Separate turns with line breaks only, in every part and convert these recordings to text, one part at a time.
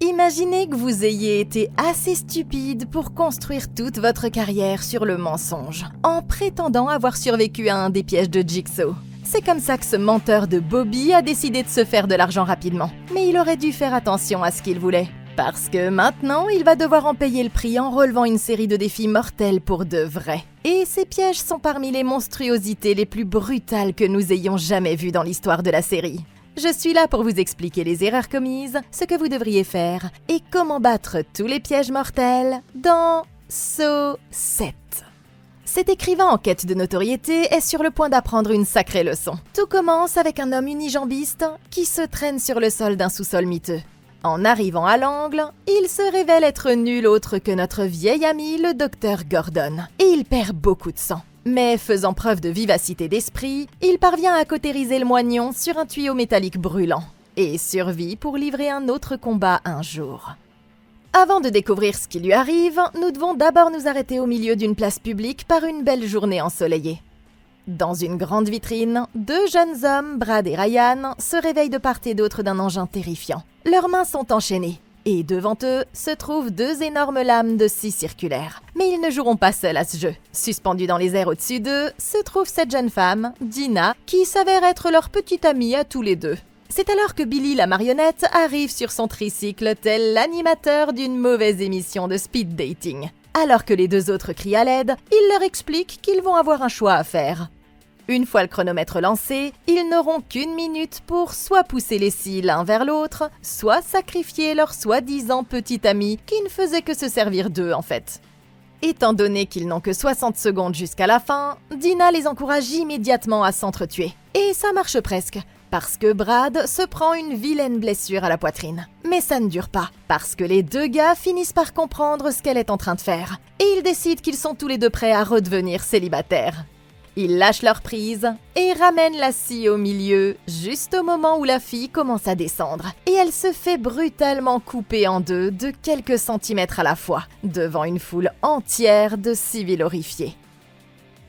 Imaginez que vous ayez été assez stupide pour construire toute votre carrière sur le mensonge, en prétendant avoir survécu à un des pièges de Jigsaw. C'est comme ça que ce menteur de Bobby a décidé de se faire de l'argent rapidement. Mais il aurait dû faire attention à ce qu'il voulait. Parce que maintenant, il va devoir en payer le prix en relevant une série de défis mortels pour de vrai. Et ces pièges sont parmi les monstruosités les plus brutales que nous ayons jamais vues dans l'histoire de la série. Je suis là pour vous expliquer les erreurs commises, ce que vous devriez faire, et comment battre tous les pièges mortels dans Saw 7. Cet écrivain en quête de notoriété est sur le point d'apprendre une sacrée leçon. Tout commence avec un homme unijambiste qui se traîne sur le sol d'un sous-sol miteux. En arrivant à l'angle, il se révèle être nul autre que notre vieil ami, le docteur Gordon, et il perd beaucoup de sang. Mais faisant preuve de vivacité d'esprit, il parvient à cautériser le moignon sur un tuyau métallique brûlant, et survit pour livrer un autre combat un jour. Avant de découvrir ce qui lui arrive, nous devons d'abord nous arrêter au milieu d'une place publique par une belle journée ensoleillée. Dans une grande vitrine, deux jeunes hommes, Brad et Ryan, se réveillent de part et d'autre d'un engin terrifiant. Leurs mains sont enchaînées, et devant eux se trouvent deux énormes lames de scie circulaires. Mais ils ne joueront pas seuls à ce jeu. Suspendue dans les airs au-dessus d'eux, se trouve cette jeune femme, Dina, qui s'avère être leur petite amie à tous les deux. C'est alors que Billy la marionnette arrive sur son tricycle tel l'animateur d'une mauvaise émission de speed dating. Alors que les deux autres crient à l'aide, il leur explique qu'ils vont avoir un choix à faire. Une fois le chronomètre lancé, ils n'auront qu'une minute pour soit pousser les scies l'un vers l'autre, soit sacrifier leur soi-disant petit ami qui ne faisait que se servir d'eux en fait. Étant donné qu'ils n'ont que 60 secondes jusqu'à la fin, Dina les encourage immédiatement à s'entretuer. Et ça marche presque, parce que Brad se prend une vilaine blessure à la poitrine. Mais ça ne dure pas, parce que les deux gars finissent par comprendre ce qu'elle est en train de faire, et ils décident qu'ils sont tous les deux prêts à redevenir célibataires. Ils lâchent leur prise et ramènent la scie au milieu, juste au moment où la fille commence à descendre. Et elle se fait brutalement couper en deux de quelques centimètres à la fois, devant une foule entière de civils horrifiés.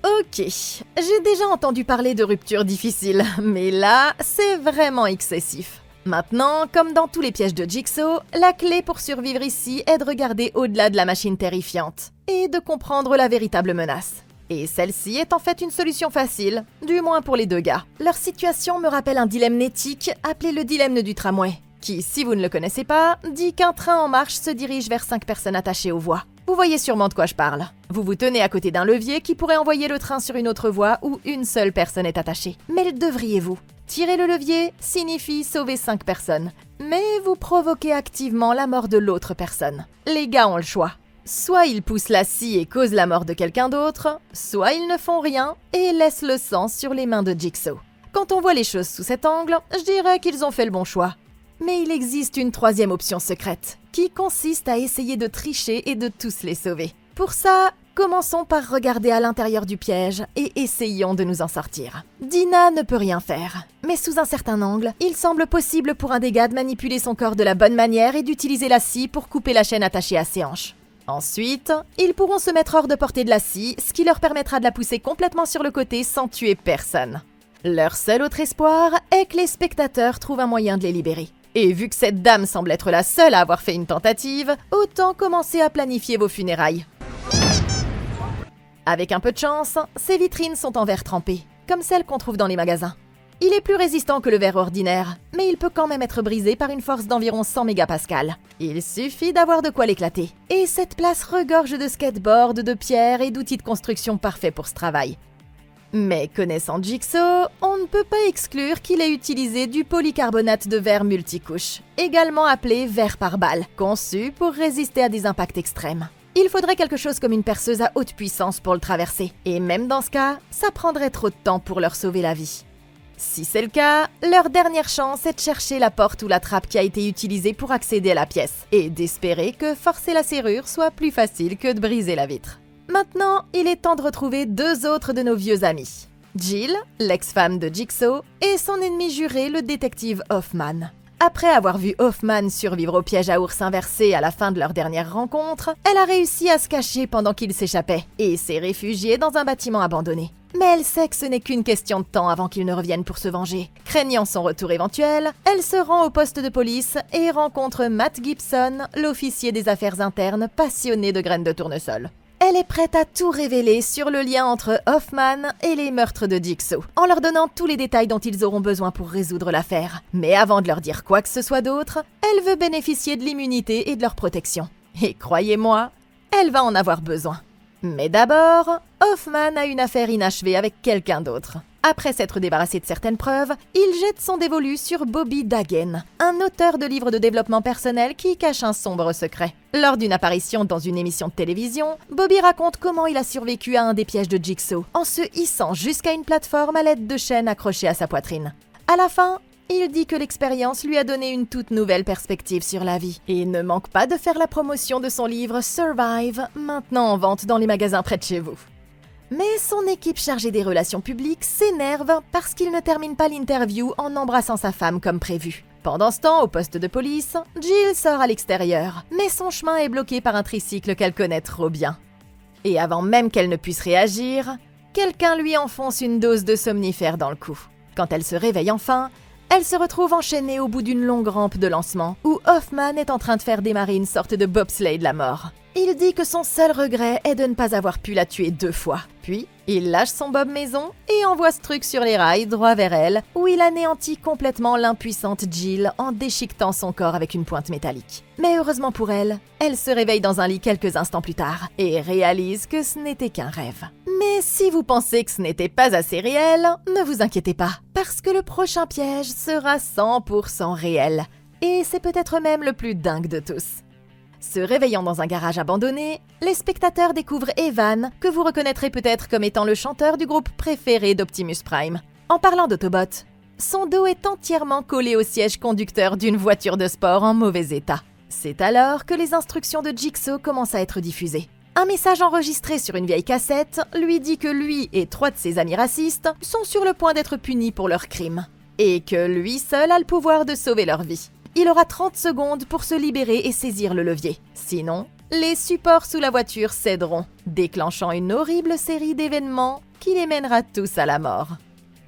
Ok, j'ai déjà entendu parler de ruptures difficiles, mais là, c'est vraiment excessif. Maintenant, comme dans tous les pièges de Jigsaw, la clé pour survivre ici est de regarder au-delà de la machine terrifiante et de comprendre la véritable menace. Et celle-ci est en fait une solution facile, du moins pour les deux gars. Leur situation me rappelle un dilemme éthique appelé le dilemme du tramway, qui, si vous ne le connaissez pas, dit qu'un train en marche se dirige vers 5 personnes attachées aux voies. Vous voyez sûrement de quoi je parle. Vous vous tenez à côté d'un levier qui pourrait envoyer le train sur une autre voie où une seule personne est attachée. Mais le devriez-vous? Tirer le levier signifie sauver 5 personnes, mais vous provoquez activement la mort de l'autre personne. Les gars ont le choix. Soit ils poussent la scie et causent la mort de quelqu'un d'autre, soit ils ne font rien et laissent le sang sur les mains de Jigsaw. Quand on voit les choses sous cet angle, je dirais qu'ils ont fait le bon choix. Mais il existe une troisième option secrète, qui consiste à essayer de tricher et de tous les sauver. Pour ça, commençons par regarder à l'intérieur du piège et essayons de nous en sortir. Dina ne peut rien faire, mais sous un certain angle, il semble possible pour un des gars de manipuler son corps de la bonne manière et d'utiliser la scie pour couper la chaîne attachée à ses hanches. Ensuite, ils pourront se mettre hors de portée de la scie, ce qui leur permettra de la pousser complètement sur le côté sans tuer personne. Leur seul autre espoir est que les spectateurs trouvent un moyen de les libérer. Et vu que cette dame semble être la seule à avoir fait une tentative, autant commencer à planifier vos funérailles. Avec un peu de chance, ces vitrines sont en verre trempé, comme celles qu'on trouve dans les magasins. Il est plus résistant que le verre ordinaire, mais il peut quand même être brisé par une force d'environ 100 mégapascales. Il suffit d'avoir de quoi l'éclater. Et cette place regorge de skateboards, de pierres et d'outils de construction parfaits pour ce travail. Mais connaissant Jigsaw, on ne peut pas exclure qu'il ait utilisé du polycarbonate de verre multicouche, également appelé verre par balle, conçu pour résister à des impacts extrêmes. Il faudrait quelque chose comme une perceuse à haute puissance pour le traverser, et même dans ce cas, ça prendrait trop de temps pour leur sauver la vie. Si c'est le cas, leur dernière chance est de chercher la porte ou la trappe qui a été utilisée pour accéder à la pièce, et d'espérer que forcer la serrure soit plus facile que de briser la vitre. Maintenant, il est temps de retrouver deux autres de nos vieux amis. Jill, l'ex-femme de Jigsaw, et son ennemi juré, le détective Hoffman. Après avoir vu Hoffman survivre au piège à ours inversé à la fin de leur dernière rencontre, elle a réussi à se cacher pendant qu'il s'échappait et s'est réfugiée dans un bâtiment abandonné. Mais elle sait que ce n'est qu'une question de temps avant qu'il ne revienne pour se venger. Craignant son retour éventuel, elle se rend au poste de police et rencontre Matt Gibson, l'officier des affaires internes passionné de graines de tournesol. Elle est prête à tout révéler sur le lien entre Hoffman et les meurtres de Jigsaw, en leur donnant tous les détails dont ils auront besoin pour résoudre l'affaire. Mais avant de leur dire quoi que ce soit d'autre, elle veut bénéficier de l'immunité et de leur protection. Et croyez-moi, elle va en avoir besoin. Mais d'abord, Hoffman a une affaire inachevée avec quelqu'un d'autre. Après s'être débarrassé de certaines preuves, il jette son dévolu sur Bobby Dagen, un auteur de livres de développement personnel qui cache un sombre secret. Lors d'une apparition dans une émission de télévision, Bobby raconte comment il a survécu à un des pièges de Jigsaw, en se hissant jusqu'à une plateforme à l'aide de chaînes accrochées à sa poitrine. À la fin, il dit que l'expérience lui a donné une toute nouvelle perspective sur la vie. Et ne manque pas de faire la promotion de son livre Survive, maintenant en vente dans les magasins près de chez vous. Mais son équipe chargée des relations publiques s'énerve parce qu'il ne termine pas l'interview en embrassant sa femme comme prévu. Pendant ce temps, au poste de police, Jill sort à l'extérieur, mais son chemin est bloqué par un tricycle qu'elle connaît trop bien. Et avant même qu'elle ne puisse réagir, quelqu'un lui enfonce une dose de somnifère dans le cou. Quand elle se réveille enfin, elle se retrouve enchaînée au bout d'une longue rampe de lancement, où Hoffman est en train de faire démarrer une sorte de bobsleigh de la mort. Il dit que son seul regret est de ne pas avoir pu la tuer 2 fois. Puis, il lâche son bob maison et envoie ce truc sur les rails droit vers elle, où il anéantit complètement l'impuissante Jill en déchiquetant son corps avec une pointe métallique. Mais heureusement pour elle, elle se réveille dans un lit quelques instants plus tard et réalise que ce n'était qu'un rêve. Mais si vous pensez que ce n'était pas assez réel, ne vous inquiétez pas, parce que le prochain piège sera 100% réel. Et c'est peut-être même le plus dingue de tous. Se réveillant dans un garage abandonné, les spectateurs découvrent Evan, que vous reconnaîtrez peut-être comme étant le chanteur du groupe préféré d'Optimus Prime. En parlant d'Autobot, son dos est entièrement collé au siège conducteur d'une voiture de sport en mauvais état. C'est alors que les instructions de Jigsaw commencent à être diffusées. Un message enregistré sur une vieille cassette lui dit que lui et 3 de ses amis racistes sont sur le point d'être punis pour leurs crimes, et que lui seul a le pouvoir de sauver leur vie. Il aura 30 secondes pour se libérer et saisir le levier. Sinon, les supports sous la voiture céderont, déclenchant une horrible série d'événements qui les mènera tous à la mort.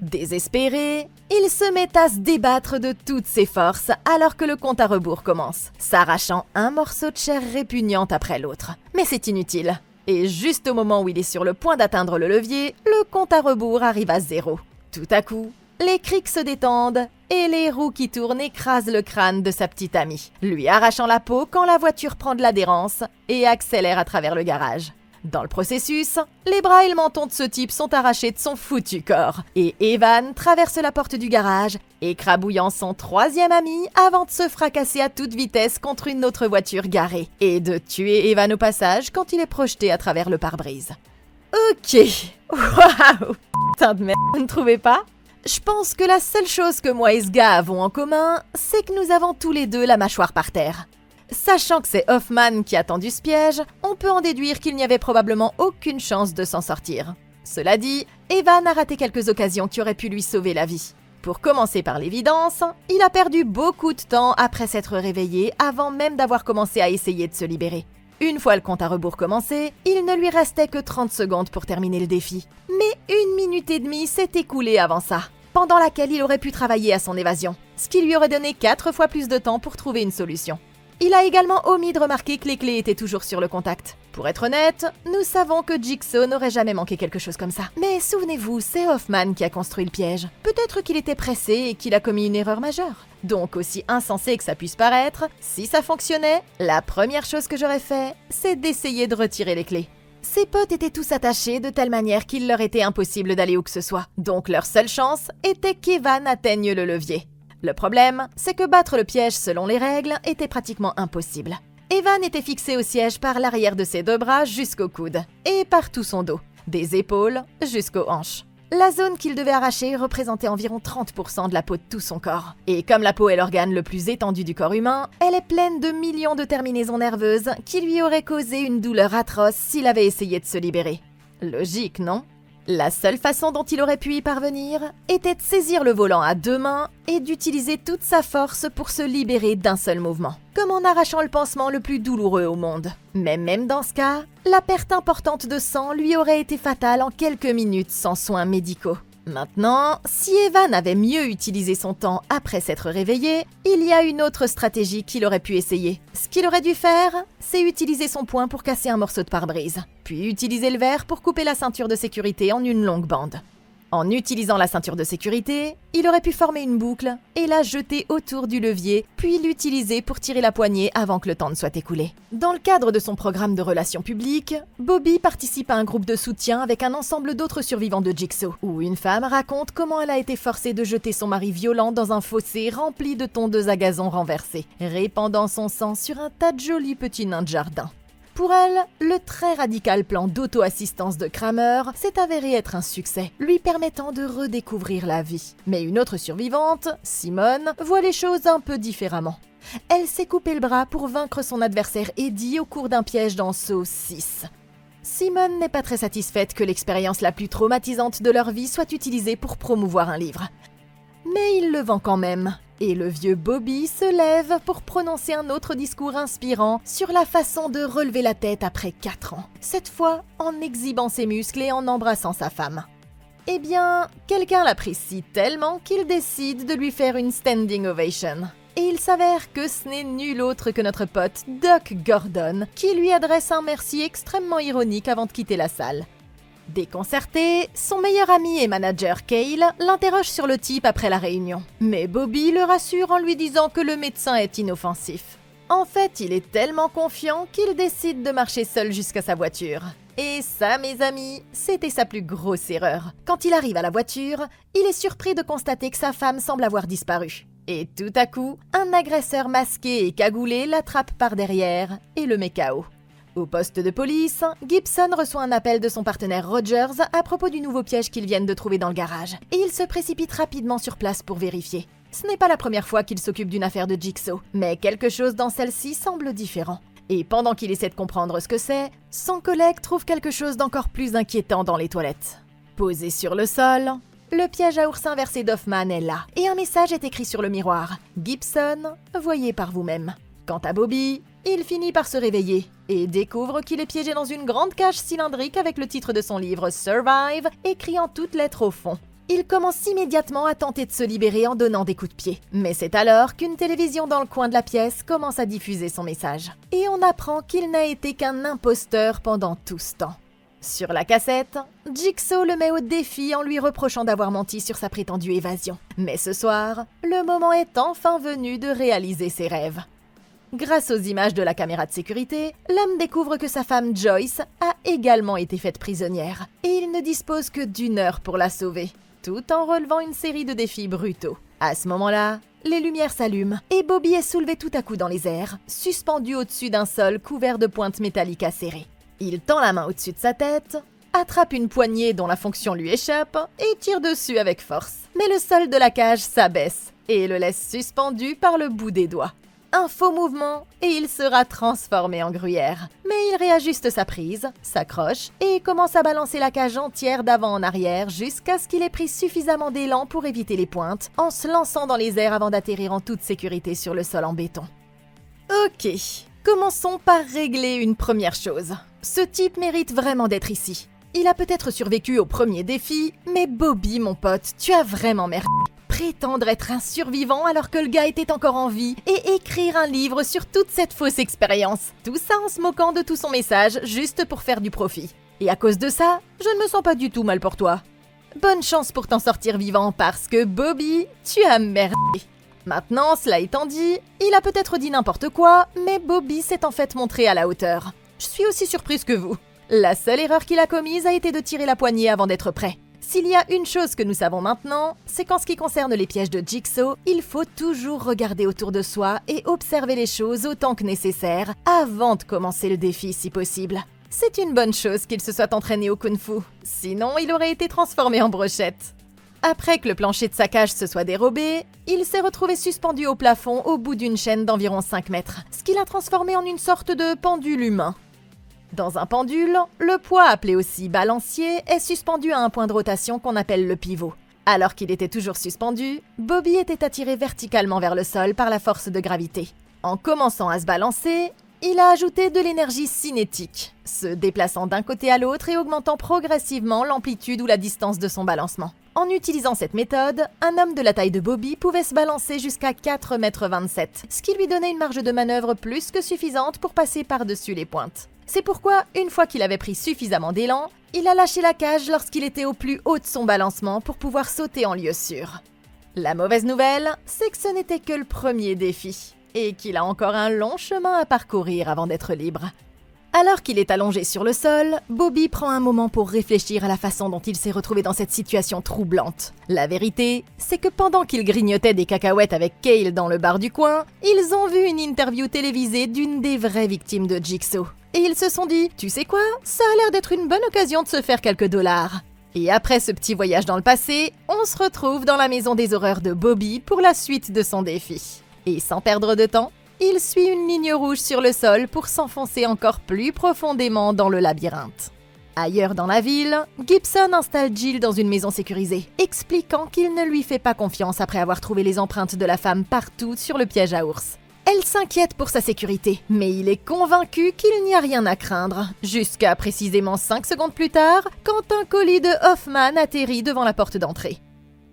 Désespéré, il se met à se débattre de toutes ses forces alors que le compte à rebours commence, s'arrachant un morceau de chair répugnante après l'autre. Mais c'est inutile. Et juste au moment où il est sur le point d'atteindre le levier, le compte à rebours arrive à 0. Tout à coup, les crics se détendent et les roues qui tournent écrasent le crâne de sa petite amie, lui arrachant la peau quand la voiture prend de l'adhérence et accélère à travers le garage. Dans le processus, les bras et le menton de ce type sont arrachés de son foutu corps et Evan traverse la porte du garage, écrabouillant son 3e ami avant de se fracasser à toute vitesse contre une autre voiture garée et de tuer Evan au passage quand il est projeté à travers le pare-brise. Ok, waouh, putain de merde, vous ne trouvez pas ? Je pense que la seule chose que moi et ce gars avons en commun, c'est que nous avons tous les deux la mâchoire par terre. Sachant que c'est Hoffman qui a tendu ce piège, on peut en déduire qu'il n'y avait probablement aucune chance de s'en sortir. Cela dit, Evan a raté quelques occasions qui auraient pu lui sauver la vie. Pour commencer par l'évidence, il a perdu beaucoup de temps après s'être réveillé avant même d'avoir commencé à essayer de se libérer. Une fois le compte à rebours commencé, il ne lui restait que 30 secondes pour terminer le défi. Mais 1 minute et demie s'est écoulée avant ça, pendant laquelle il aurait pu travailler à son évasion, ce qui lui aurait donné 4 fois plus de temps pour trouver une solution. Il a également omis de remarquer que les clés étaient toujours sur le contact. Pour être honnête, nous savons que Jigsaw n'aurait jamais manqué quelque chose comme ça. Mais souvenez-vous, c'est Hoffman qui a construit le piège. Peut-être qu'il était pressé et qu'il a commis une erreur majeure. Donc, aussi insensé que ça puisse paraître, si ça fonctionnait, la première chose que j'aurais fait, c'est d'essayer de retirer les clés. Ses potes étaient tous attachés de telle manière qu'il leur était impossible d'aller où que ce soit. Donc leur seule chance était qu'Evan atteigne le levier. Le problème, c'est que battre le piège selon les règles était pratiquement impossible. Evan était fixé au siège par l'arrière de ses 2 bras jusqu'au coude, et par tout son dos, des épaules jusqu'aux hanches. La zone qu'il devait arracher représentait environ 30% de la peau de tout son corps. Et comme la peau est l'organe le plus étendu du corps humain, elle est pleine de millions de terminaisons nerveuses qui lui auraient causé une douleur atroce s'il avait essayé de se libérer. Logique, non ? La seule façon dont il aurait pu y parvenir était de saisir le volant à deux mains et d'utiliser toute sa force pour se libérer d'un seul mouvement, comme en arrachant le pansement le plus douloureux au monde. Mais même dans ce cas, la perte importante de sang lui aurait été fatale en quelques minutes sans soins médicaux. Maintenant, si Evan avait mieux utilisé son temps après s'être réveillé, il y a une autre stratégie qu'il aurait pu essayer. Ce qu'il aurait dû faire, c'est utiliser son poing pour casser un morceau de pare-brise, puis utiliser le verre pour couper la ceinture de sécurité en une longue bande. En utilisant la ceinture de sécurité, il aurait pu former une boucle et la jeter autour du levier, puis l'utiliser pour tirer la poignée avant que le temps ne soit écoulé. Dans le cadre de son programme de relations publiques, Bobby participe à un groupe de soutien avec un ensemble d'autres survivants de Jigsaw, où une femme raconte comment elle a été forcée de jeter son mari violent dans un fossé rempli de tondeuses à gazon renversées, répandant son sang sur un tas de jolis petits nains de jardin. Pour elle, le très radical plan d'auto-assistance de Kramer s'est avéré être un succès, lui permettant de redécouvrir la vie. Mais une autre survivante, Simone, voit les choses un peu différemment. Elle s'est coupé le bras pour vaincre son adversaire Eddie au cours d'un piège dans Saw 6. Simone n'est pas très satisfaite que l'expérience la plus traumatisante de leur vie soit utilisée pour promouvoir un livre. Mais il le vend quand même. Et le vieux Bobby se lève pour prononcer un autre discours inspirant sur la façon de relever la tête après 4 ans, cette fois en exhibant ses muscles et en embrassant sa femme. Eh bien, quelqu'un l'apprécie tellement qu'il décide de lui faire une standing ovation. Et il s'avère que ce n'est nul autre que notre pote Doc Gordon qui lui adresse un merci extrêmement ironique avant de quitter la salle. Déconcerté, son meilleur ami et manager Cale l'interroge sur le type après la réunion. Mais Bobby le rassure en lui disant que le médecin est inoffensif. En fait, il est tellement confiant qu'il décide de marcher seul jusqu'à sa voiture. Et ça, mes amis, c'était sa plus grosse erreur. Quand il arrive à la voiture, il est surpris de constater que sa femme semble avoir disparu. Et tout à coup, un agresseur masqué et cagoulé l'attrape par derrière et le met KO. Au poste de police, Gibson reçoit un appel de son partenaire Rogers à propos du nouveau piège qu'ils viennent de trouver dans le garage, et il se précipite rapidement sur place pour vérifier. Ce n'est pas la première fois qu'il s'occupe d'une affaire de Jigsaw, mais quelque chose dans celle-ci semble différent. Et pendant qu'il essaie de comprendre ce que c'est, son collègue trouve quelque chose d'encore plus inquiétant dans les toilettes. Posé sur le sol, le piège à oursin versé d'Hoffman est là, et un message est écrit sur le miroir. Gibson, voyez par vous-même. Quant à Bobby, il finit par se réveiller et découvre qu'il est piégé dans une grande cage cylindrique avec le titre de son livre Survive écrit en toutes lettres au fond. Il commence immédiatement à tenter de se libérer en donnant des coups de pied. Mais c'est alors qu'une télévision dans le coin de la pièce commence à diffuser son message. Et on apprend qu'il n'a été qu'un imposteur pendant tout ce temps. Sur la cassette, Jigsaw le met au défi en lui reprochant d'avoir menti sur sa prétendue évasion. Mais ce soir, le moment est enfin venu de réaliser ses rêves. Grâce aux images de la caméra de sécurité, l'homme découvre que sa femme Joyce a également été faite prisonnière, et il ne dispose que d'1 heure pour la sauver, tout en relevant une série de défis brutaux. À ce moment-là, les lumières s'allument, et Bobby est soulevé tout à coup dans les airs, suspendu au-dessus d'un sol couvert de pointes métalliques acérées. Il tend la main au-dessus de sa tête, attrape une poignée dont la fonction lui échappe, et tire dessus avec force. Mais le sol de la cage s'abaisse, et le laisse suspendu par le bout des doigts. Un faux mouvement et il sera transformé en gruyère. Mais il réajuste sa prise, s'accroche et commence à balancer la cage entière d'avant en arrière jusqu'à ce qu'il ait pris suffisamment d'élan pour éviter les pointes en se lançant dans les airs avant d'atterrir en toute sécurité sur le sol en béton. Ok, commençons par régler une première chose. Ce type mérite vraiment d'être ici. Il a peut-être survécu au premier défi, mais Bobby, mon pote, tu as vraiment merdé. Prétendre être un survivant alors que le gars était encore en vie et écrire un livre sur toute cette fausse expérience. Tout ça en se moquant de tout son message, juste pour faire du profit. Et à cause de ça, je ne me sens pas du tout mal pour toi. Bonne chance pour t'en sortir vivant parce que Bobby, tu as merdé. Maintenant, cela étant dit, il a peut-être dit n'importe quoi, mais Bobby s'est en fait montré à la hauteur. Je suis aussi surprise que vous. La seule erreur qu'il a commise a été de tirer la poignée avant d'être prêt. S'il y a une chose que nous savons maintenant, c'est qu'en ce qui concerne les pièges de Jigsaw, il faut toujours regarder autour de soi et observer les choses autant que nécessaire avant de commencer le défi si possible. C'est une bonne chose qu'il se soit entraîné au kung-fu, sinon il aurait été transformé en brochette. Après que le plancher de sa cage se soit dérobé, il s'est retrouvé suspendu au plafond au bout d'une chaîne d'environ 5 mètres, ce qui l'a transformé en une sorte de pendule humain. Dans un pendule, le poids, appelé aussi balancier, est suspendu à un point de rotation qu'on appelle le pivot. Alors qu'il était toujours suspendu, Bobby était attiré verticalement vers le sol par la force de gravité. En commençant à se balancer, il a ajouté de l'énergie cinétique, se déplaçant d'un côté à l'autre et augmentant progressivement l'amplitude ou la distance de son balancement. En utilisant cette méthode, un homme de la taille de Bobby pouvait se balancer jusqu'à 4,27 m, ce qui lui donnait une marge de manœuvre plus que suffisante pour passer par-dessus les pointes. C'est pourquoi, une fois qu'il avait pris suffisamment d'élan, il a lâché la cage lorsqu'il était au plus haut de son balancement pour pouvoir sauter en lieu sûr. La mauvaise nouvelle, c'est que ce n'était que le premier défi, et qu'il a encore un long chemin à parcourir avant d'être libre. Alors qu'il est allongé sur le sol, Bobby prend un moment pour réfléchir à la façon dont il s'est retrouvé dans cette situation troublante. La vérité, c'est que pendant qu'il grignotait des cacahuètes avec Cale dans le bar du coin, ils ont vu une interview télévisée d'une des vraies victimes de Jigsaw. Et ils se sont dit, tu sais quoi, ça a l'air d'être une bonne occasion de se faire quelques dollars. Et après ce petit voyage dans le passé, on se retrouve dans la maison des horreurs de Bobby pour la suite de son défi. Et sans perdre de temps, il suit une ligne rouge sur le sol pour s'enfoncer encore plus profondément dans le labyrinthe. Ailleurs dans la ville, Gibson installe Jill dans une maison sécurisée, expliquant qu'il ne lui fait pas confiance après avoir trouvé les empreintes de la femme partout sur le piège à ours. Elle s'inquiète pour sa sécurité, mais il est convaincu qu'il n'y a rien à craindre, jusqu'à précisément 5 secondes plus tard, quand un colis de Hoffman atterrit devant la porte d'entrée.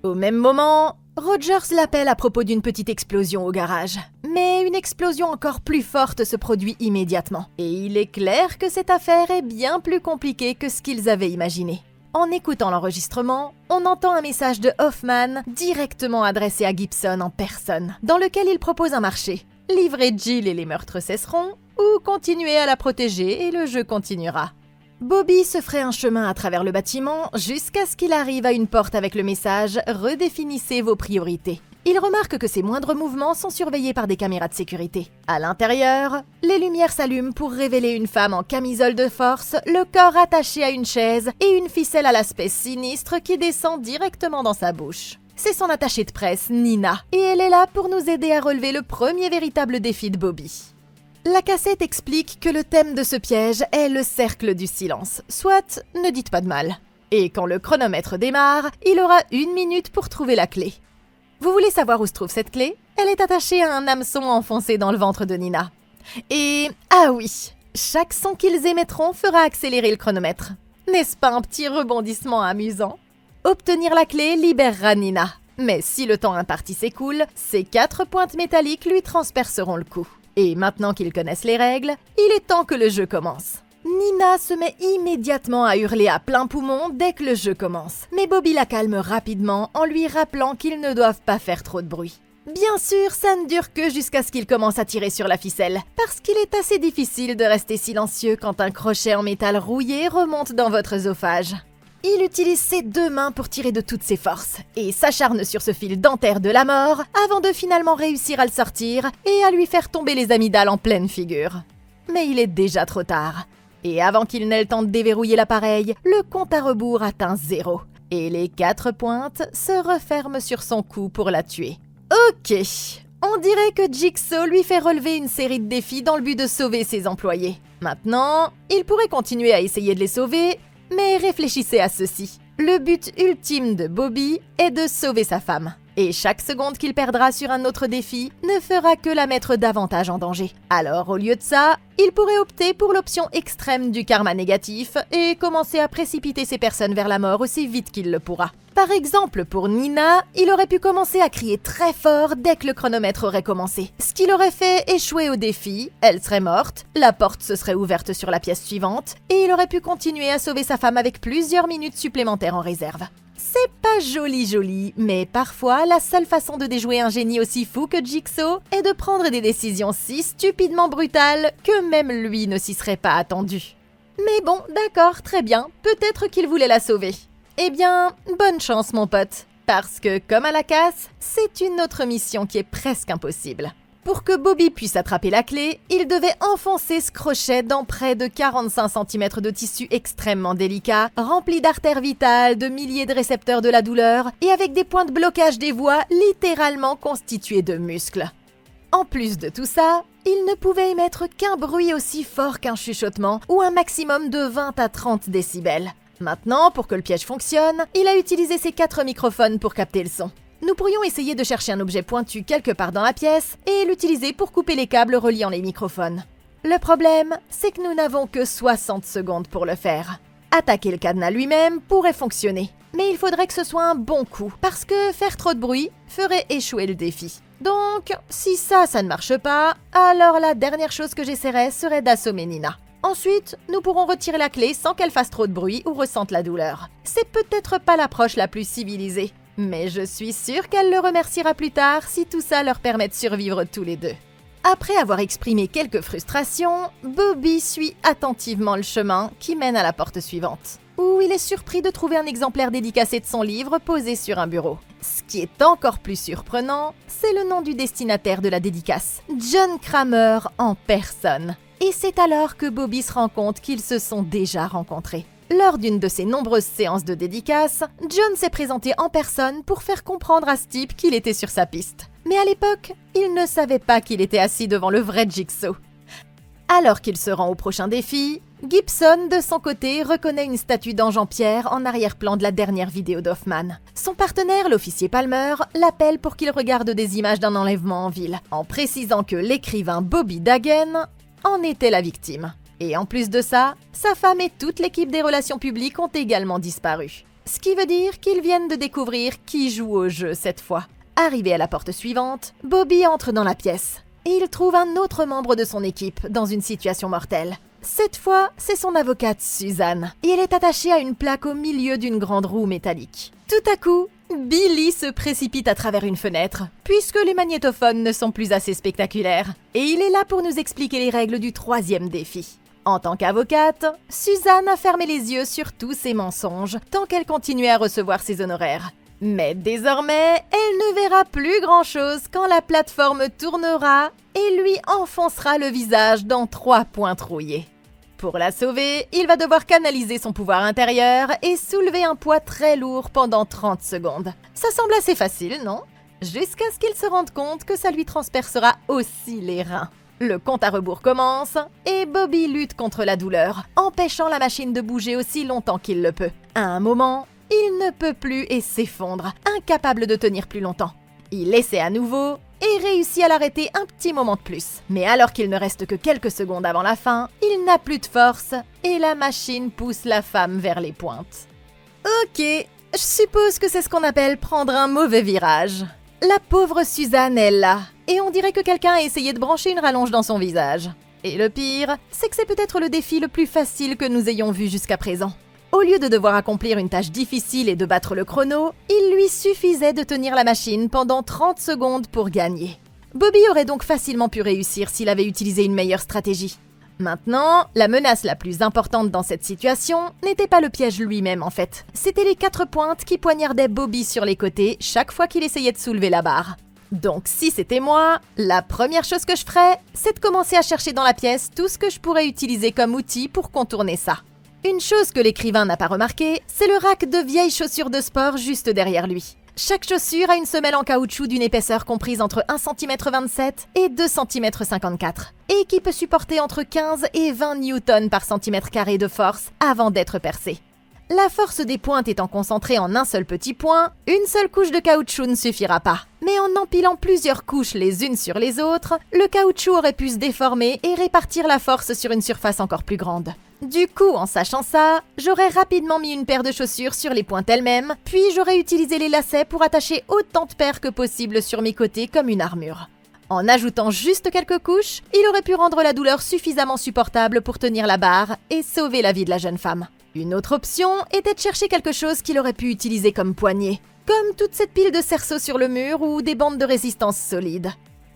Au même moment, Rogers l'appelle à propos d'une petite explosion au garage. Mais une explosion encore plus forte se produit immédiatement. Et il est clair que cette affaire est bien plus compliquée que ce qu'ils avaient imaginé. En écoutant l'enregistrement, on entend un message de Hoffman directement adressé à Gibson en personne, dans lequel il propose un marché. Livrer Jill et les meurtres cesseront, ou continuer à la protéger et le jeu continuera. Bobby se ferait un chemin à travers le bâtiment jusqu'à ce qu'il arrive à une porte avec le message « Redéfinissez vos priorités ». Il remarque que ses moindres mouvements sont surveillés par des caméras de sécurité. À l'intérieur, les lumières s'allument pour révéler une femme en camisole de force, le corps attaché à une chaise et une ficelle à l'aspect sinistre qui descend directement dans sa bouche. C'est son attachée de presse, Nina, et elle est là pour nous aider à relever le premier véritable défi de Bobby. La cassette explique que le thème de ce piège est le cercle du silence, soit ne dites pas de mal. Et quand le chronomètre démarre, il aura 1 minute pour trouver la clé. Vous voulez savoir où se trouve cette clé? Elle est attachée à un hameçon enfoncé dans le ventre de Nina. Et, ah oui, chaque son qu'ils émettront fera accélérer le chronomètre. N'est-ce pas un petit rebondissement amusant? Obtenir la clé libérera Nina. Mais si le temps imparti s'écoule, ces 4 pointes métalliques lui transperceront le cou. Et maintenant qu'ils connaissent les règles, il est temps que le jeu commence. Nina se met immédiatement à hurler à plein poumon dès que le jeu commence. Mais Bobby la calme rapidement en lui rappelant qu'ils ne doivent pas faire trop de bruit. Bien sûr, ça ne dure que jusqu'à ce qu'il commence à tirer sur la ficelle, parce qu'il est assez difficile de rester silencieux quand un crochet en métal rouillé remonte dans votre œsophage. Il utilise ses 2 mains pour tirer de toutes ses forces et s'acharne sur ce fil dentaire de la mort avant de finalement réussir à le sortir et à lui faire tomber les amygdales en pleine figure. Mais il est déjà trop tard. Et avant qu'il n'ait le temps de déverrouiller l'appareil, le compte à rebours atteint 0 et les 4 pointes se referment sur son cou pour la tuer. Ok, on dirait que Jigsaw lui fait relever une série de défis dans le but de sauver ses employés. Maintenant, il pourrait continuer à essayer de les sauver, mais réfléchissez à ceci. Le but ultime de Bobby est de sauver sa femme. Et chaque seconde qu'il perdra sur un autre défi ne fera que la mettre davantage en danger. Alors au lieu de ça, il pourrait opter pour l'option extrême du karma négatif et commencer à précipiter ces personnes vers la mort aussi vite qu'il le pourra. Par exemple, pour Nina, il aurait pu commencer à crier très fort dès que le chronomètre aurait commencé. Ce qui l'aurait fait échouer au défi, elle serait morte, la porte se serait ouverte sur la pièce suivante, et il aurait pu continuer à sauver sa femme avec plusieurs minutes supplémentaires en réserve. C'est pas joli, mais parfois, la seule façon de déjouer un génie aussi fou que Jigsaw est de prendre des décisions si stupidement brutales que même lui ne s'y serait pas attendu. Mais bon, d'accord, très bien, peut-être qu'il voulait la sauver. Eh bien, bonne chance mon pote, parce que comme à la casse, c'est une autre mission qui est presque impossible. Pour que Bobby puisse attraper la clé, il devait enfoncer ce crochet dans près de 45 cm de tissu extrêmement délicat, rempli d'artères vitales, de milliers de récepteurs de la douleur et avec des points de blocage des voies littéralement constitués de muscles. En plus de tout ça, il ne pouvait émettre qu'un bruit aussi fort qu'un chuchotement ou un maximum de 20 à 30 décibels. Maintenant, pour que le piège fonctionne, il a utilisé ses 4 microphones pour capter le son. Nous pourrions essayer de chercher un objet pointu quelque part dans la pièce et l'utiliser pour couper les câbles reliant les microphones. Le problème, c'est que nous n'avons que 60 secondes pour le faire. Attaquer le cadenas lui-même pourrait fonctionner, mais il faudrait que ce soit un bon coup, parce que faire trop de bruit ferait échouer le défi. Donc, si ça ne marche pas, alors la dernière chose que j'essaierais serait d'assommer Nina. Ensuite, nous pourrons retirer la clé sans qu'elle fasse trop de bruit ou ressente la douleur. C'est peut-être pas l'approche la plus civilisée, mais je suis sûre qu'elle le remerciera plus tard si tout ça leur permet de survivre tous les deux. Après avoir exprimé quelques frustrations, Bobby suit attentivement le chemin qui mène à la porte suivante, où il est surpris de trouver un exemplaire dédicacé de son livre posé sur un bureau. Ce qui est encore plus surprenant, c'est le nom du destinataire de la dédicace, John Kramer en personne. Et c'est alors que Bobby se rend compte qu'ils se sont déjà rencontrés. Lors d'une de ses nombreuses séances de dédicace, John s'est présenté en personne pour faire comprendre à ce type qu'il était sur sa piste. Mais à l'époque, il ne savait pas qu'il était assis devant le vrai Jigsaw. Alors qu'il se rend au prochain défi, Gibson, de son côté, reconnaît une statue d'ange en pierre en arrière-plan de la dernière vidéo d'Hoffman. Son partenaire, l'officier Palmer, l'appelle pour qu'il regarde des images d'un enlèvement en ville, en précisant que l'écrivain Bobby Dagen en était la victime. Et en plus de ça, sa femme et toute l'équipe des relations publiques ont également disparu. Ce qui veut dire qu'ils viennent de découvrir qui joue au jeu cette fois. Arrivé à la porte suivante, Bobby entre dans la pièce. Et il trouve un autre membre de son équipe dans une situation mortelle. Cette fois, c'est son avocate Suzanne, et elle est attachée à une plaque au milieu d'une grande roue métallique. Tout à coup, Billy se précipite à travers une fenêtre, puisque les magnétophones ne sont plus assez spectaculaires, et il est là pour nous expliquer les règles du 3e défi. En tant qu'avocate, Suzanne a fermé les yeux sur tous ses mensonges tant qu'elle continuait à recevoir ses honoraires. Mais désormais, elle ne verra plus grand-chose quand la plateforme tournera et lui enfoncera le visage dans 3 points trouillés. Pour la sauver, il va devoir canaliser son pouvoir intérieur et soulever un poids très lourd pendant 30 secondes. Ça semble assez facile, non? Jusqu'à ce qu'il se rende compte que ça lui transpercera aussi les reins. Le compte à rebours commence et Bobby lutte contre la douleur, empêchant la machine de bouger aussi longtemps qu'il le peut. À un moment, il ne peut plus et s'effondre, incapable de tenir plus longtemps. Il essaie à nouveau et réussit à l'arrêter un petit moment de plus. Mais alors qu'il ne reste que quelques secondes avant la fin, il n'a plus de force et la machine pousse la femme vers les pointes. Ok, je suppose que c'est ce qu'on appelle prendre un mauvais virage. La pauvre Suzanne est là, et on dirait que quelqu'un a essayé de brancher une rallonge dans son visage. Et le pire, c'est que c'est peut-être le défi le plus facile que nous ayons vu jusqu'à présent. Au lieu de devoir accomplir une tâche difficile et de battre le chrono, il lui suffisait de tenir la machine pendant 30 secondes pour gagner. Bobby aurait donc facilement pu réussir s'il avait utilisé une meilleure stratégie. Maintenant, la menace la plus importante dans cette situation n'était pas le piège lui-même en fait. C'était les 4 pointes qui poignardaient Bobby sur les côtés chaque fois qu'il essayait de soulever la barre. Donc si c'était moi, la première chose que je ferais, c'est de commencer à chercher dans la pièce tout ce que je pourrais utiliser comme outil pour contourner ça. Une chose que l'écrivain n'a pas remarqué, c'est le rack de vieilles chaussures de sport juste derrière lui. Chaque chaussure a une semelle en caoutchouc d'une épaisseur comprise entre 1,27 cm et 2,54 cm, et qui peut supporter entre 15 et 20 newtons par centimètre carré de force avant d'être percée. La force des pointes étant concentrée en un seul petit point, une seule couche de caoutchouc ne suffira pas. Mais en empilant plusieurs couches les unes sur les autres, le caoutchouc aurait pu se déformer et répartir la force sur une surface encore plus grande. Du coup, en sachant ça, j'aurais rapidement mis une paire de chaussures sur les pointes elles-mêmes, puis j'aurais utilisé les lacets pour attacher autant de paires que possible sur mes côtés comme une armure. En ajoutant juste quelques couches, il aurait pu rendre la douleur suffisamment supportable pour tenir la barre et sauver la vie de la jeune femme. Une autre option était de chercher quelque chose qu'il aurait pu utiliser comme poignée, comme toute cette pile de cerceaux sur le mur ou des bandes de résistance solides.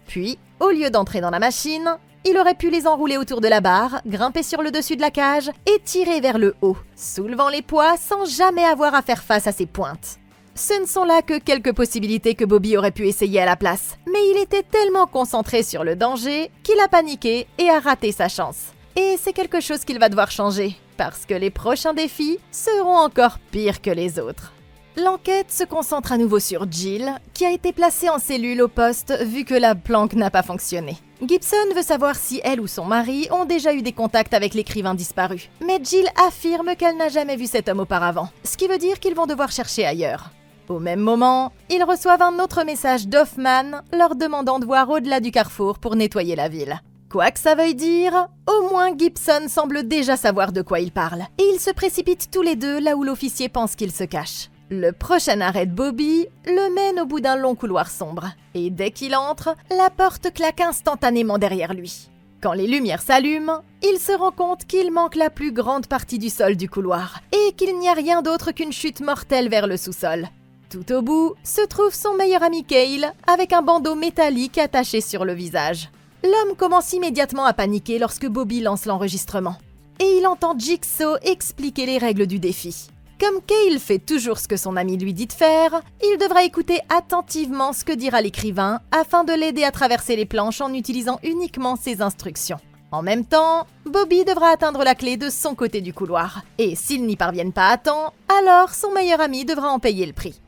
Puis, au lieu d'entrer dans la machine, il aurait pu les enrouler autour de la barre, grimper sur le dessus de la cage et tirer vers le haut, soulevant les poids sans jamais avoir à faire face à ses pointes. Ce ne sont là que quelques possibilités que Bobby aurait pu essayer à la place, mais il était tellement concentré sur le danger qu'il a paniqué et a raté sa chance. Et c'est quelque chose qu'il va devoir changer, parce que les prochains défis seront encore pires que les autres. L'enquête se concentre à nouveau sur Jill, qui a été placée en cellule au poste vu que la planque n'a pas fonctionné. Gibson veut savoir si elle ou son mari ont déjà eu des contacts avec l'écrivain disparu. Mais Jill affirme qu'elle n'a jamais vu cet homme auparavant, ce qui veut dire qu'ils vont devoir chercher ailleurs. Au même moment, ils reçoivent un autre message d'Hoffman leur demandant de voir au-delà du carrefour pour nettoyer la ville. Quoi que ça veuille dire, au moins Gibson semble déjà savoir de quoi il parle, et ils se précipitent tous les deux là où l'officier pense qu'il se cache. Le prochain arrêt de Bobby le mène au bout d'un long couloir sombre, et dès qu'il entre, la porte claque instantanément derrière lui. Quand les lumières s'allument, il se rend compte qu'il manque la plus grande partie du sol du couloir, et qu'il n'y a rien d'autre qu'une chute mortelle vers le sous-sol. Tout au bout se trouve son meilleur ami Cale, avec un bandeau métallique attaché sur le visage. L'homme commence immédiatement à paniquer lorsque Bobby lance l'enregistrement. Et il entend Jigsaw expliquer les règles du défi. Comme Cale fait toujours ce que son ami lui dit de faire, il devra écouter attentivement ce que dira l'écrivain afin de l'aider à traverser les planches en utilisant uniquement ses instructions. En même temps, Bobby devra atteindre la clé de son côté du couloir. Et s'ils n'y parviennent pas à temps, alors son meilleur ami devra en payer le prix.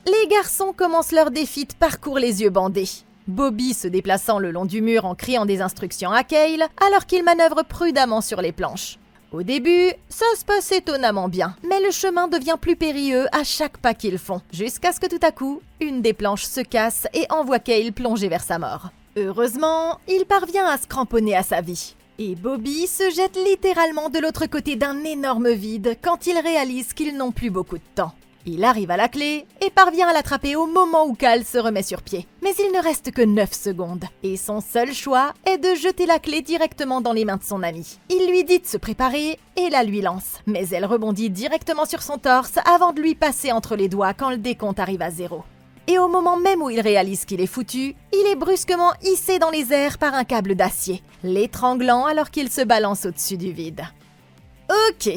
Les garçons commencent leur défi de parcours les yeux bandés. Bobby se déplaçant le long du mur en criant des instructions à Cale alors qu'il manœuvre prudemment sur les planches. Au début, ça se passe étonnamment bien, mais le chemin devient plus périlleux à chaque pas qu'ils font, jusqu'à ce que tout à coup, une des planches se casse et envoie Cale plonger vers sa mort. Heureusement, il parvient à se cramponner à sa vie. Et Bobby se jette littéralement de l'autre côté d'un énorme vide quand il réalise qu'ils n'ont plus beaucoup de temps. Il arrive à la clé et parvient à l'attraper au moment où Cale se remet sur pied. Mais il ne reste que 9 secondes. Et son seul choix est de jeter la clé directement dans les mains de son ami. Il lui dit de se préparer et la lui lance. Mais elle rebondit directement sur son torse avant de lui passer entre les doigts quand le décompte arrive à 0. Et au moment même où il réalise qu'il est foutu, il est brusquement hissé dans les airs par un câble d'acier, l'étranglant alors qu'il se balance au-dessus du vide. Ok,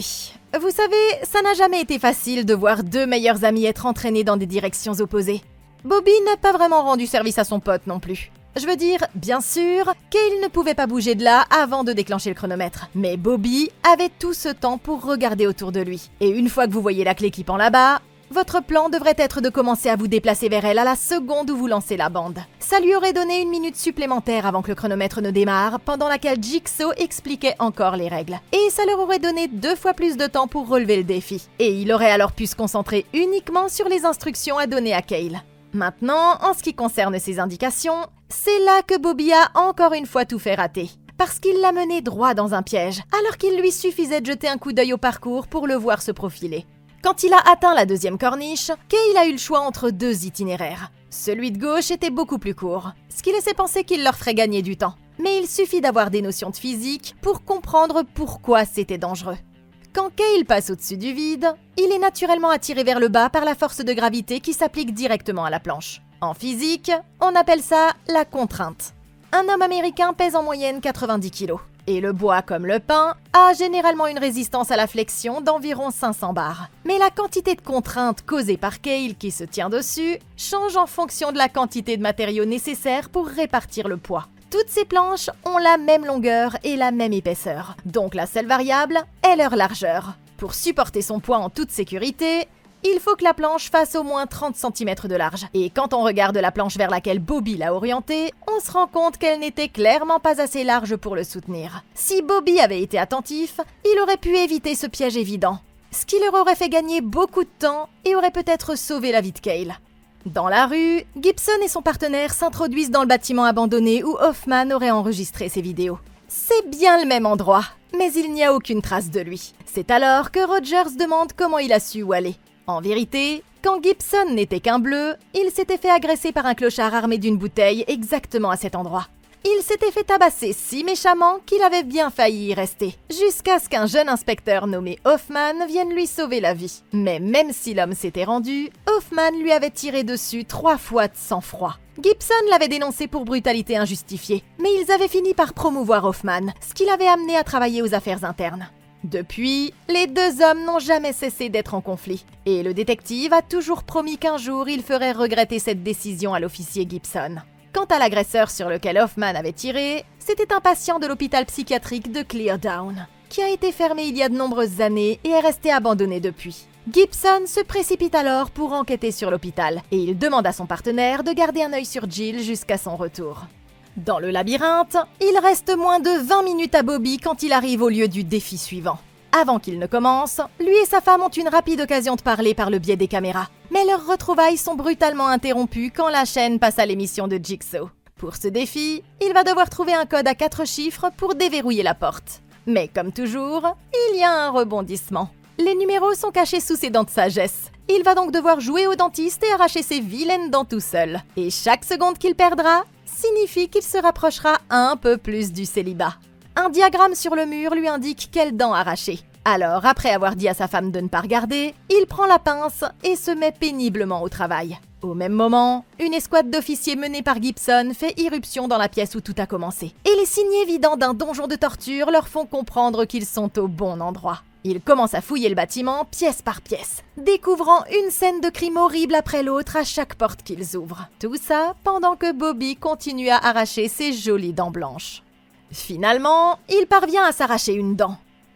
vous savez, ça n'a jamais été facile de voir deux meilleurs amis être entraînés dans des directions opposées. Bobby n'a pas vraiment rendu service à son pote non plus. Je veux dire, bien sûr, Cale ne pouvait pas bouger de là avant de déclencher le chronomètre. Mais Bobby avait tout ce temps pour regarder autour de lui. Et une fois que vous voyez la clé qui pend là-bas, votre plan devrait être de commencer à vous déplacer vers elle à la seconde où vous lancez la bande. Ça lui aurait donné 1 minute supplémentaire avant que le chronomètre ne démarre, pendant laquelle Jigsaw expliquait encore les règles. Et ça leur aurait donné 2 fois plus de temps pour relever le défi. Et il aurait alors pu se concentrer uniquement sur les instructions à donner à Cale. Maintenant, en ce qui concerne ses indications, c'est là que Bobby a encore une fois tout fait rater. Parce qu'il l'a mené droit dans un piège, alors qu'il lui suffisait de jeter un coup d'œil au parcours pour le voir se profiler. Quand il a atteint la deuxième corniche, Cale a eu le choix entre 2 itinéraires. Celui de gauche était beaucoup plus court, ce qui laissait penser qu'il leur ferait gagner du temps. Mais il suffit d'avoir des notions de physique pour comprendre pourquoi c'était dangereux. Quand Cale passe au-dessus du vide, il est naturellement attiré vers le bas par la force de gravité qui s'applique directement à la planche. En physique, on appelle ça la contrainte. Un homme américain pèse en moyenne 90 kg. Et le bois, comme le pain, a généralement une résistance à la flexion d'environ 500 bars. Mais la quantité de contrainte causée par Cale qui se tient dessus change en fonction de la quantité de matériaux nécessaires pour répartir le poids. Toutes ces planches ont la même longueur et la même épaisseur, donc la seule variable est leur largeur. Pour supporter son poids en toute sécurité, il faut que la planche fasse au moins 30 cm de large. Et quand on regarde la planche vers laquelle Bobby l'a orientée, on se rend compte qu'elle n'était clairement pas assez large pour le soutenir. Si Bobby avait été attentif, il aurait pu éviter ce piège évident, ce qui leur aurait fait gagner beaucoup de temps et aurait peut-être sauvé la vie de Cale. Dans la rue, Gibson et son partenaire s'introduisent dans le bâtiment abandonné où Hoffman aurait enregistré ses vidéos. C'est bien le même endroit, mais il n'y a aucune trace de lui. C'est alors que Rogers demande comment il a su où aller. En vérité, quand Gibson n'était qu'un bleu, il s'était fait agresser par un clochard armé d'une bouteille exactement à cet endroit. Il s'était fait tabasser si méchamment qu'il avait bien failli y rester, jusqu'à ce qu'un jeune inspecteur nommé Hoffman vienne lui sauver la vie. Mais même si l'homme s'était rendu, Hoffman lui avait tiré dessus 3 fois de sang-froid. Gibson l'avait dénoncé pour brutalité injustifiée, mais ils avaient fini par promouvoir Hoffman, ce qui l'avait amené à travailler aux affaires internes. Depuis, les 2 hommes n'ont jamais cessé d'être en conflit, et le détective a toujours promis qu'un jour il ferait regretter cette décision à l'officier Gibson. Quant à l'agresseur sur lequel Hoffman avait tiré, c'était un patient de l'hôpital psychiatrique de Clear Down, qui a été fermé il y a de nombreuses années et est resté abandonné depuis. Gibson se précipite alors pour enquêter sur l'hôpital et il demande à son partenaire de garder un œil sur Jill jusqu'à son retour. Dans le labyrinthe, il reste moins de 20 minutes à Bobby quand il arrive au lieu du défi suivant. Avant qu'il ne commence, lui et sa femme ont une rapide occasion de parler par le biais des caméras. Mais leurs retrouvailles sont brutalement interrompues quand la chaîne passe à l'émission de Jigsaw. Pour ce défi, il va devoir trouver un code à 4 chiffres pour déverrouiller la porte. Mais comme toujours, il y a un rebondissement. Les numéros sont cachés sous ses dents de sagesse. Il va donc devoir jouer au dentiste et arracher ses vilaines dents tout seul. Et chaque seconde qu'il perdra signifie qu'il se rapprochera un peu plus du célibat. Un diagramme sur le mur lui indique quelles dents arracher. Alors, après avoir dit à sa femme de ne pas regarder, il prend la pince et se met péniblement au travail. Au même moment, une escouade d'officiers menée par Gibson fait irruption dans la pièce où tout a commencé. Et les signes évidents d'un donjon de torture leur font comprendre qu'ils sont au bon endroit. Ils commencent à fouiller le bâtiment pièce par pièce, découvrant une scène de crime horrible après l'autre à chaque porte qu'ils ouvrent. Tout ça pendant que Bobby continue à arracher ses jolies dents blanches. Finalement, il parvient à s'arracher une dent.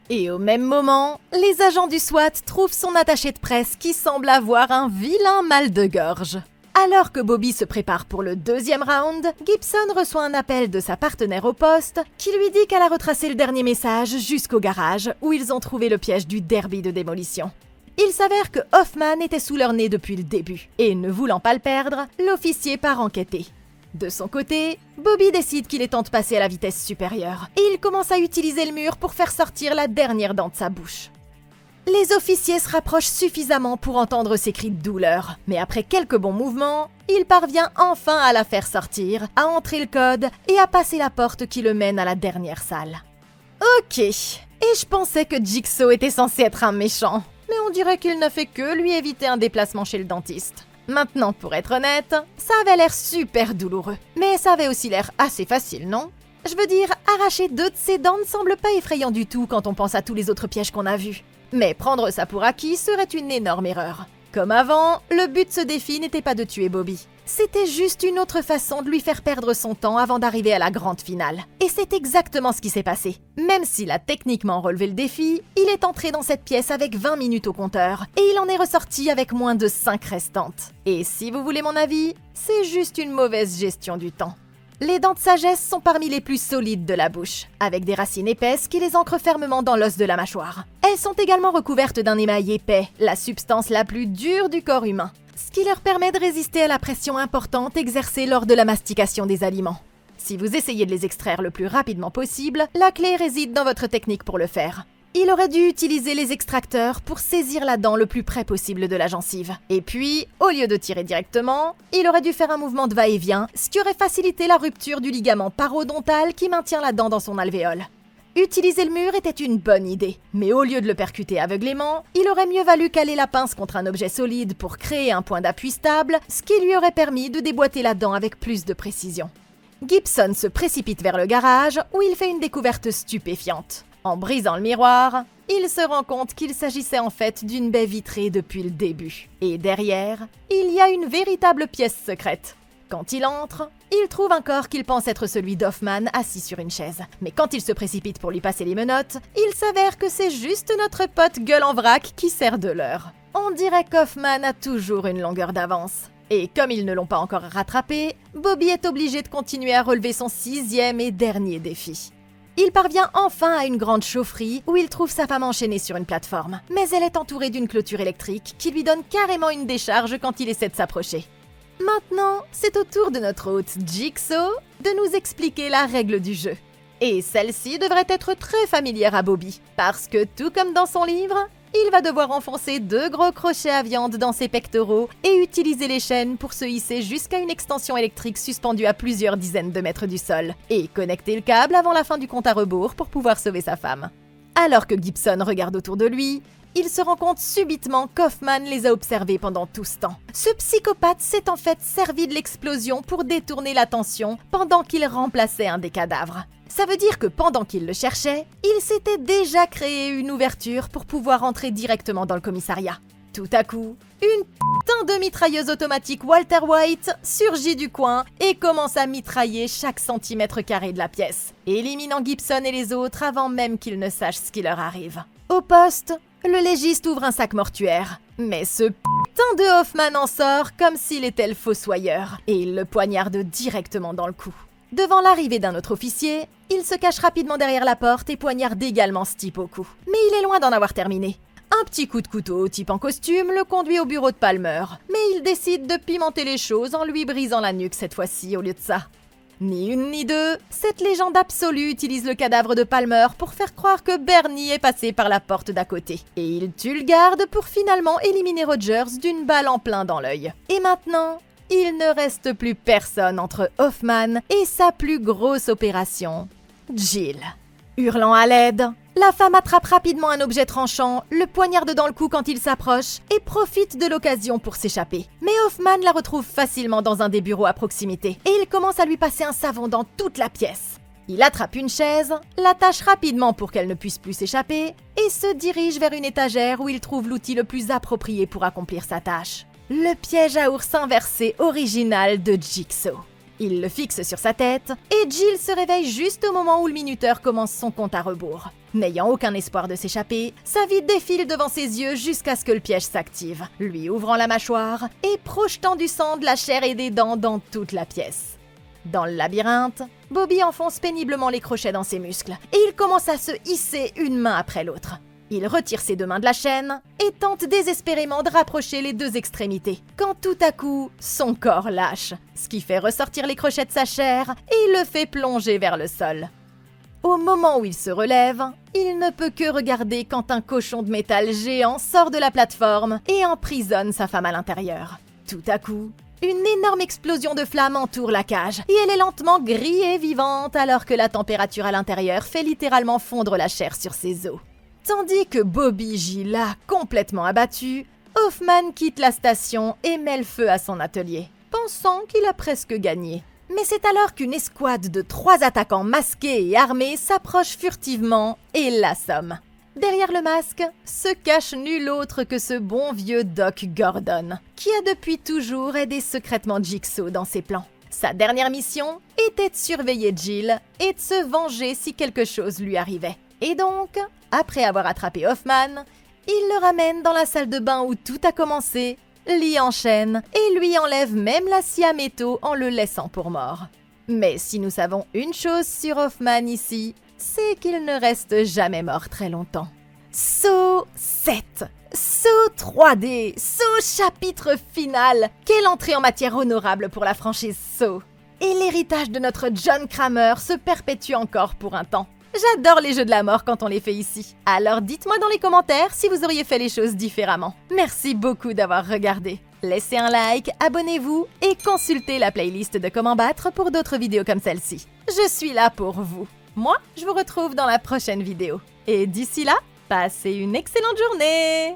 Et au même moment, les agents du SWAT trouvent son attaché de presse qui semble avoir un vilain mal de gorge. Alors que Bobby se prépare pour le deuxième round, Gibson reçoit un appel de sa partenaire au poste qui lui dit qu'elle a retracé le dernier message jusqu'au garage où ils ont trouvé le piège du derby de démolition. Il s'avère que Hoffman était sous leur nez depuis le début, et ne voulant pas le perdre, l'officier part enquêter. De son côté, Bobby décide qu'il est temps de passer à la vitesse supérieure, et il commence à utiliser le mur pour faire sortir la dernière dent de sa bouche. Les officiers se rapprochent suffisamment pour entendre ses cris de douleur, mais après quelques bons mouvements, il parvient enfin à la faire sortir, à entrer le code et à passer la porte qui le mène à la dernière salle. Ok, et je pensais que Jigsaw était censé être un méchant, mais on dirait qu'il ne fait que lui éviter un déplacement chez le dentiste. Maintenant, pour être honnête, ça avait l'air super douloureux, mais ça avait aussi l'air assez facile, non ? Je veux dire, arracher 2 de ses dents ne semble pas effrayant du tout quand on pense à tous les autres pièges qu'on a vus. Mais prendre ça pour acquis serait une énorme erreur. Comme avant, le but de ce défi n'était pas de tuer Bobby. C'était juste une autre façon de lui faire perdre son temps avant d'arriver à la grande finale. Et c'est exactement ce qui s'est passé. Même s'il a techniquement relevé le défi, il est entré dans cette pièce avec 20 minutes au compteur, et il en est ressorti avec moins de 5 restantes. Et si vous voulez mon avis, c'est juste une mauvaise gestion du temps. Les dents de sagesse sont parmi les plus solides de la bouche, avec des racines épaisses qui les ancrent fermement dans l'os de la mâchoire. Elles sont également recouvertes d'un émail épais, la substance la plus dure du corps humain, ce qui leur permet de résister à la pression importante exercée lors de la mastication des aliments. Si vous essayez de les extraire le plus rapidement possible, la clé réside dans votre technique pour le faire. Il aurait dû utiliser les extracteurs pour saisir la dent le plus près possible de la gencive. Et puis, au lieu de tirer directement, il aurait dû faire un mouvement de va-et-vient, ce qui aurait facilité la rupture du ligament parodontal qui maintient la dent dans son alvéole. Utiliser le mur était une bonne idée, mais au lieu de le percuter aveuglément, il aurait mieux valu caler la pince contre un objet solide pour créer un point d'appui stable, ce qui lui aurait permis de déboîter la dent avec plus de précision. Gibson se précipite vers le garage où il fait une découverte stupéfiante. En brisant le miroir, il se rend compte qu'il s'agissait en fait d'une baie vitrée depuis le début. Et derrière, il y a une véritable pièce secrète. Quand il entre, il trouve un corps qu'il pense être celui d'Hoffman assis sur une chaise. Mais quand il se précipite pour lui passer les menottes, il s'avère que c'est juste notre pote gueule en vrac qui sert de leurre. On dirait qu'Hoffman a toujours une longueur d'avance. Et comme ils ne l'ont pas encore rattrapé, Bobby est obligé de continuer à relever son 6e et dernier défi. Il parvient enfin à une grande chaufferie où il trouve sa femme enchaînée sur une plateforme. Mais elle est entourée d'une clôture électrique qui lui donne carrément une décharge quand il essaie de s'approcher. Maintenant, c'est au tour de notre hôte Jigsaw de nous expliquer la règle du jeu. Et celle-ci devrait être très familière à Bobby, parce que tout comme dans son livre, il va devoir enfoncer 2 gros crochets à viande dans ses pectoraux et utiliser les chaînes pour se hisser jusqu'à une extension électrique suspendue à plusieurs dizaines de mètres du sol, et connecter le câble avant la fin du compte à rebours pour pouvoir sauver sa femme. Alors que Gibson regarde autour de lui, il se rend compte subitement qu'Hoffman les a observés pendant tout ce temps. Ce psychopathe s'est en fait servi de l'explosion pour détourner l'attention pendant qu'il remplaçait un des cadavres. Ça veut dire que pendant qu'il le cherchait, il s'était déjà créé une ouverture pour pouvoir entrer directement dans le commissariat. Tout à coup, une putain de mitrailleuse automatique Walter White surgit du coin et commence à mitrailler chaque centimètre carré de la pièce, éliminant Gibson et les autres avant même qu'ils ne sachent ce qui leur arrive. Au poste, Le légiste ouvre un sac mortuaire. Mais ce putain de Hoffman en sort comme s'il était le fossoyeur, et il le poignarde directement dans le cou. Devant l'arrivée d'un autre officier, il se cache rapidement derrière la porte et poignarde également ce type au cou. Mais il est loin d'en avoir terminé. Un petit coup de couteau au type en costume le conduit au bureau de Palmer, mais il décide de pimenter les choses en lui brisant la nuque cette fois-ci au lieu de ça. Ni une ni deux, cette légende absolue utilise le cadavre de Palmer pour faire croire que Bernie est passé par la porte d'à côté. Et il tue le garde pour finalement éliminer Rogers d'une balle en plein dans l'œil. Et maintenant, il ne reste plus personne entre Hoffman et sa plus grosse opération, Jill. Hurlant à l'aide, la femme attrape rapidement un objet tranchant, le poignarde dans le cou quand il s'approche et profite de l'occasion pour s'échapper. Mais Hoffman la retrouve facilement dans un des bureaux à proximité et il commence à lui passer un savon dans toute la pièce. Il attrape une chaise, l'attache rapidement pour qu'elle ne puisse plus s'échapper et se dirige vers une étagère où il trouve l'outil le plus approprié pour accomplir sa tâche. Le piège à ours inversé original de Jigsaw. Il le fixe sur sa tête et Jill se réveille juste au moment où le minuteur commence son compte à rebours. N'ayant aucun espoir de s'échapper, sa vie défile devant ses yeux jusqu'à ce que le piège s'active, lui ouvrant la mâchoire et projetant du sang, de la chair et des dents dans toute la pièce. Dans le labyrinthe, Bobby enfonce péniblement les crochets dans ses muscles et il commence à se hisser une main après l'autre. Il retire ses deux mains de la chaîne et tente désespérément de rapprocher les deux extrémités, quand tout à coup, son corps lâche, ce qui fait ressortir les crochets de sa chair et il le fait plonger vers le sol. Au moment où il se relève, il ne peut que regarder quand un cochon de métal géant sort de la plateforme et emprisonne sa femme à l'intérieur. Tout à coup, une énorme explosion de flammes entoure la cage et elle est lentement grillée vivante alors que la température à l'intérieur fait littéralement fondre la chair sur ses os. Tandis que Bobby gît là, complètement abattu, Hoffman quitte la station et met le feu à son atelier, pensant qu'il a presque gagné. Mais c'est alors qu'une escouade de 3 attaquants masqués et armés s'approche furtivement et l'assomme. Derrière le masque se cache nul autre que ce bon vieux Doc Gordon, qui a depuis toujours aidé secrètement Jigsaw dans ses plans. Sa dernière mission était de surveiller Jill et de se venger si quelque chose lui arrivait. Et donc, après avoir attrapé Hoffman, il le ramène dans la salle de bain où tout a commencé, l'y enchaîne et lui enlève même la scie à métaux en le laissant pour mort. Mais si nous savons une chose sur Hoffman ici, c'est qu'il ne reste jamais mort très longtemps. Saw 7, Saw 3D, Saw chapitre final. Quelle entrée en matière honorable pour la franchise Saw. Et l'héritage de notre John Kramer se perpétue encore pour un temps. J'adore les jeux de la mort quand on les fait ici. Alors dites-moi dans les commentaires si vous auriez fait les choses différemment. Merci beaucoup d'avoir regardé. Laissez un like, abonnez-vous et consultez la playlist de Comment battre pour d'autres vidéos comme celle-ci. Je suis là pour vous. Moi, je vous retrouve dans la prochaine vidéo. Et d'ici là, passez une excellente journée!